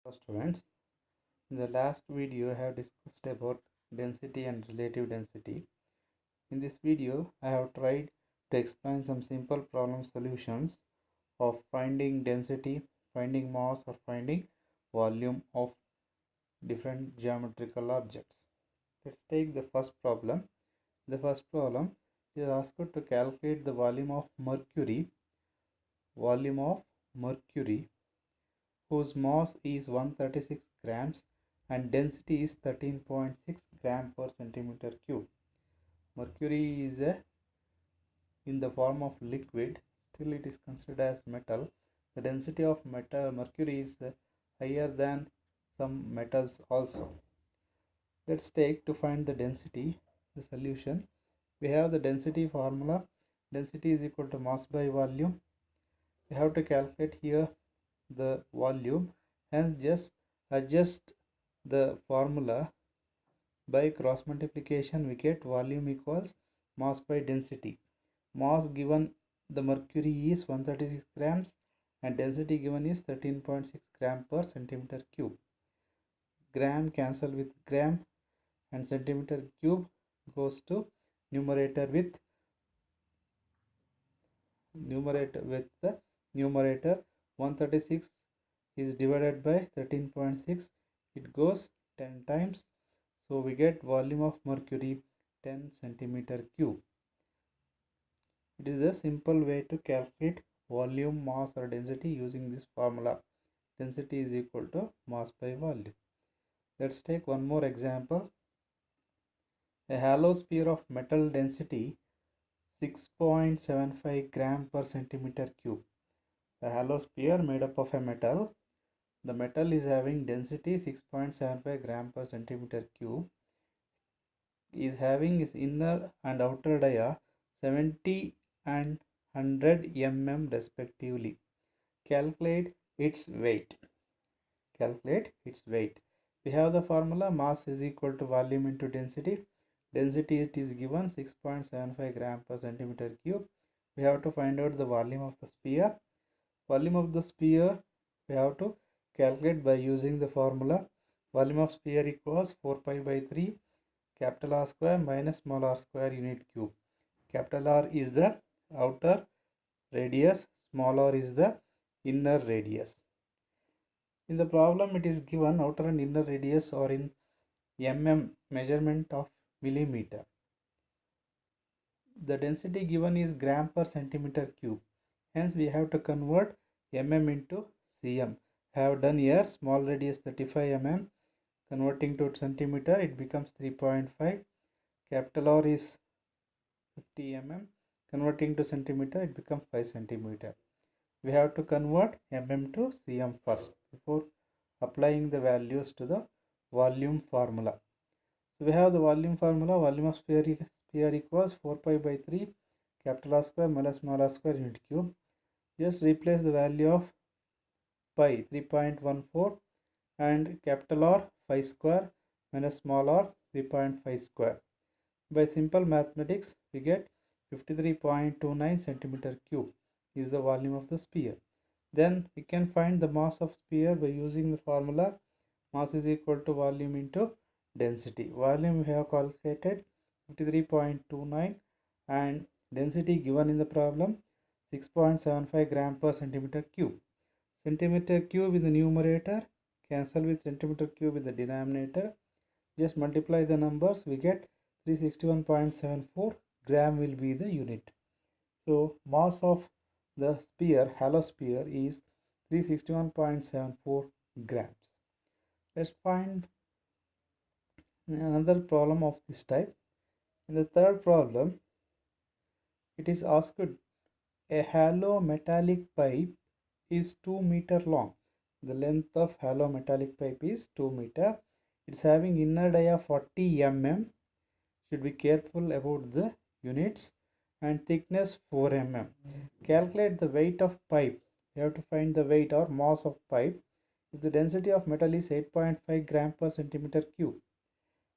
Students, in the last video I have discussed about density and relative density. In this video I have tried to explain some simple problem solutions of finding density, finding mass or finding volume of different geometrical objects. Let's take the first problem. The first problem is asked to calculate the volume of mercury whose mass is 136 grams and density is 13.6 gram per centimeter cube. Mercury is in the form of liquid, still it is considered as metal. The density of mercury is higher than some metals also. Let's take to find the density, the solution. We have the density formula. Density is equal to mass by volume. We have to calculate here the volume, and just adjust the formula by cross multiplication. We get volume equals mass by density. Mass given the mercury is 136 grams and density given is 13.6 gram per centimeter cube. Gram cancel with gram and centimeter cube goes to numerator with the numerator. 136 is divided by 13.6, it goes 10 times, so we get volume of mercury 10 centimeter cube. It is a simple way to calculate volume, mass or density using this formula. Density is equal to mass by volume. Let's take one more example. A hollow sphere of metal density 6.75 gram per centimeter cube. The hollow sphere made up of a metal. The metal is having density 6.75 gram per centimeter cube, is having its inner and outer dia 70 and 100 mm respectively. Calculate its weight. We have the formula mass is equal to volume into density. Density it is given 6.75 gram per centimeter cube. We have to find out the volume of the sphere. Volume of the sphere we have to calculate by using the formula. Volume of sphere equals 4 pi by 3 capital R square minus small r square unit cube. Capital R is the outer radius, small r is the inner radius. In the problem it is given outer and inner radius are in mm, measurement of millimeter. The density given is gram per centimeter cube. Hence we have to convert mm into cm. I have done here small radius 35 mm, converting to centimeter it becomes 3.5. Capital R is 50 mm, converting to centimeter it becomes 5 centimeter. We have to convert mm to cm first before applying the values to the volume formula. So we have the volume formula. Volume of sphere equals 4 pi by 3 capital R square minus small r square unit cube. Just replace the value of pi 3.14 and capital R 5 square minus small r 3.5 square. By simple mathematics we get 53.29 centimeter cube is the volume of the sphere. Then we can find the mass of sphere by using the formula mass is equal to volume into density. Volume we have calculated 53.29 and density given in the problem 6.75 gram per centimeter cube. Centimeter cube in the numerator, cancel with centimeter cube in the denominator. Just multiply the numbers, we get 361.74 gram will be the unit. So mass of the sphere, hollow sphere is 361.74 grams. Let's find another problem of this type. In the third problem, it is asked a hollow metallic pipe is 2 meter long. The length of hollow metallic pipe is 2 meter. It's having inner dia 40 mm. Should be careful about the units, and thickness 4 mm. Calculate the weight of pipe. You have to find the weight or mass of pipe. If the density of metal is 8.5 gram per centimeter cube,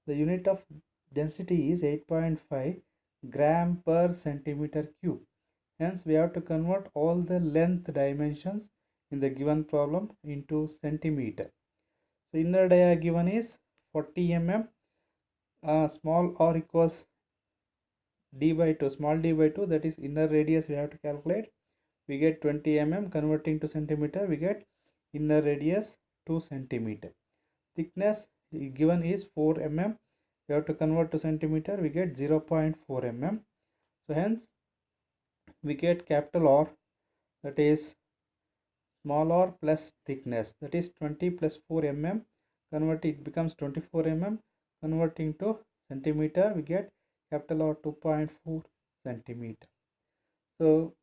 the unit of density is 8.5 gram per centimeter cube. Hence we have to convert all the length dimensions in the given problem into centimeter. So inner dia given is 40 mm. Small r equals d by 2, small d by 2, that is inner radius we have to calculate. We get 20 mm, converting to centimeter, we get inner radius 2 centimeter. Thickness given is 4 mm, we have to convert to centimeter, we get 0.4 mm. So hence we get capital R, that is small r plus thickness, that is 20 plus 4 mm, convert it becomes 24 mm, converting to centimeter, we get capital R 2.4 centimeter. So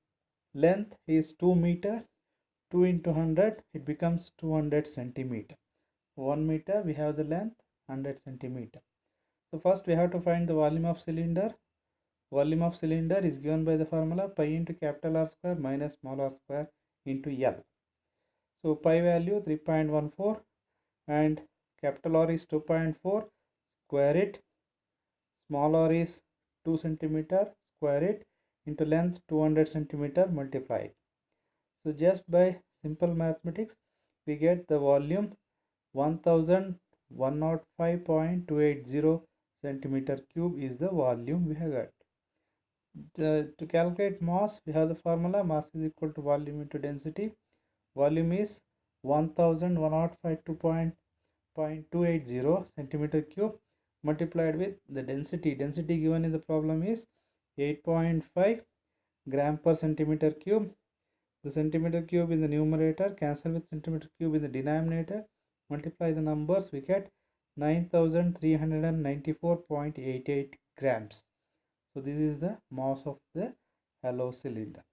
length is 2 meter, 2 into 100, it becomes 200 centimeter. 1 meter we have the length 100 centimeter. So first we have to find the volume of cylinder. Volume of cylinder is given by the formula pi into capital R square minus small r square into L. So pi value 3.14 and capital R is 2.4, square it, small r is 2 centimeter, square it, into length 200 centimeter, multiply it. So just by simple mathematics we get the volume 1105.280 centimeter cube is the volume we have got. To calculate mass we have the formula mass is equal to volume into density. Volume is 1105.280 centimeter cube multiplied with the density. Density given in the problem is 8.5 gram per centimeter cube. The centimeter cube in the numerator, cancel with centimeter cube in the denominator, multiply the numbers, we get 9394.88 grams. So this is the mass of the hollow cylinder.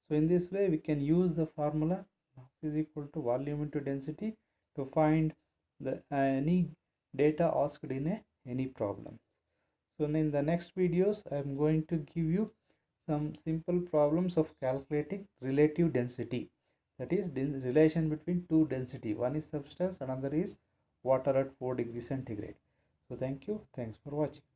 So in this way we can use the formula mass is equal to volume into density to find the any data asked in any problem. So in the next videos I am going to give you some simple problems of calculating relative density, that is relation between two density, one is substance, another is water at 4 degrees centigrade. So thank you, thanks for watching.